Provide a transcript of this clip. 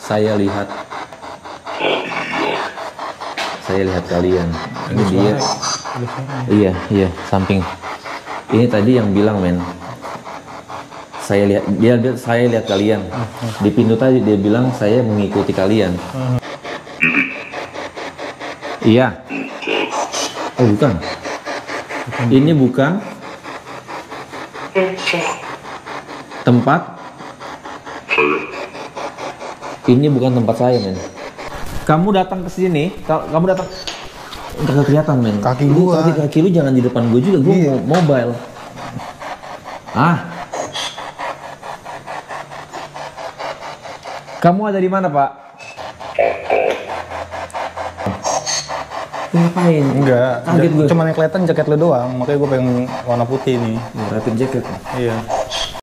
Saya lihat kalian. Ini dia. Iya, samping. Ini tadi yang bilang, men. Saya lihat kalian. Di pintu tadi dia bilang saya mengikuti kalian. Iya. Oh, bukan. Ini bukan tempat. Ini bukan tempat saya, men. Kamu datang ke sini, kamu datang nggak kelihatan, men. Kaki gua. Kaki lu jangan di depan gua juga, gua mau mobile. Kamu ada di mana, Pak? Ngapain? Enggak, Kaget gue. cuman yang kelihatan jaket lu doang, makanya gue pengen warna putih nih. Rapid jacket. Iya.